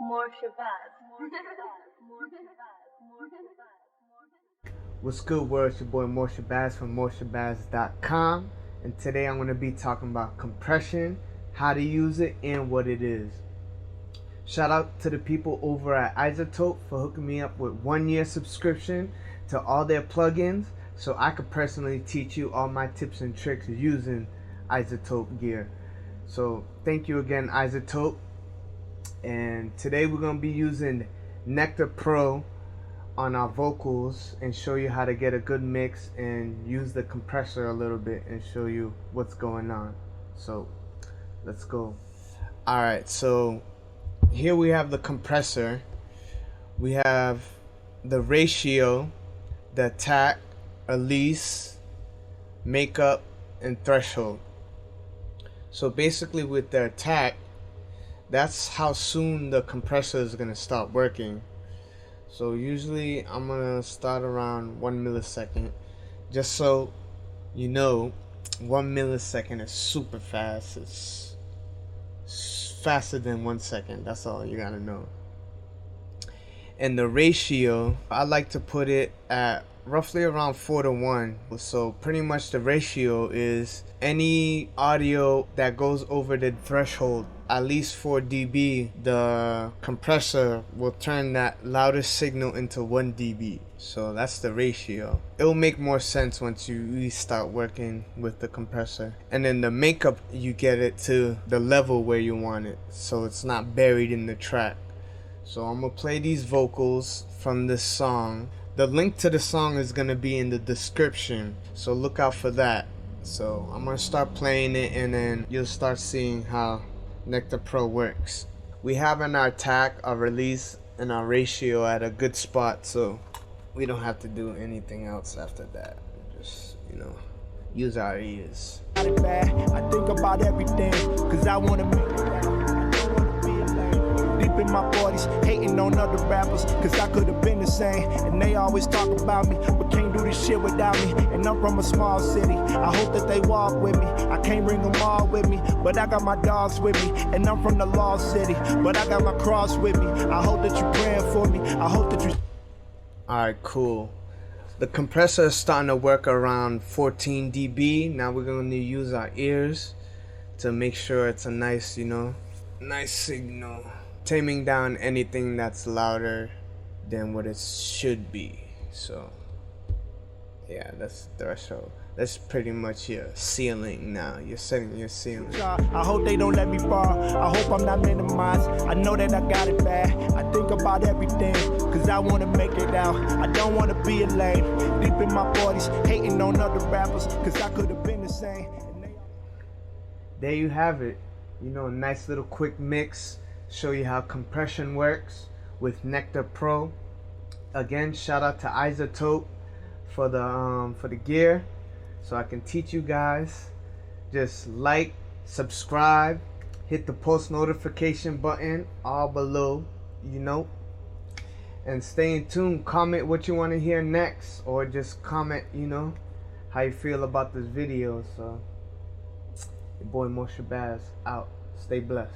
MorShabazz. What's good, world? It's your boy MorShabazz from MorShabazz.com, and today I'm going to be talking about compression, how to use it, and what it is. Shout out to the people over at iZotope for hooking me up with 1-year subscription to all their plugins, so I could personally teach you all my tips and tricks using iZotope gear. So thank you again, iZotope. And today we're going to be using Nectar Pro on our vocals and show you how to get a good mix and use the compressor a little bit and show you what's going on. So let's go. Alright, so here we have the compressor. We have the ratio, the attack, release, makeup, and threshold. So basically with the attack, that's how soon the compressor is going to stop working. So usually I'm going to start around 1 millisecond. Just so you know, 1 millisecond is super fast. It's faster than 1 second. That's all you got to know. And the ratio, I like to put it at roughly around 4:1. So pretty much the ratio is any audio that goes over the threshold at least 4 dB, the compressor will turn that loudest signal into 1 dB. So that's the ratio. It will make more sense once you really start working with the compressor. And then the makeup, you get it to the level where you want it, so it's not buried in the track. So I'm gonna play these vocals from this song. The link to the song is gonna be in the description, so look out for that. So I'm gonna start playing it, and then you'll start seeing how Nectar Pro works. We have in our attack, our release, and our ratio at a good spot, so we don't have to do anything else after that. Just, use our ears. I think about everything, cause I wanna make deep in my 40s, hating on other rappers, cause I could have been the same. And they always talk about me, but can't do this shit without me. And I'm from a small city, I hope that they walk with me. I can't bring them all with me, but I got my dogs with me. And I'm from the lost city, but I got my cross with me. I hope that you're praying for me, I hope that you... Alright, cool. The compressor is starting to work around 14 dB. Now we're going to use our ears to make sure it's a nice, nice signal. Taming down anything that's louder than what it should be. So yeah, that's the threshold. That's pretty much your ceiling now. You're setting your ceiling. I hope they don't let me fall. I hope I'm not minimized. I know that I got it bad. I think about everything, cause I wanna make it out. I don't wanna be a lame. Deep in my 40s, hating on other rappers, cause I could have been the same. There you have it. A nice little quick mix. Show you how compression works with Nectar Pro. Again, shout out to iZotope for the gear, so I can teach you guys. Just like, subscribe, hit the post notification button all below, and stay in tune. Comment what you want to hear next, or just comment how you feel about this video. So your boy MorShabazz out. Stay blessed.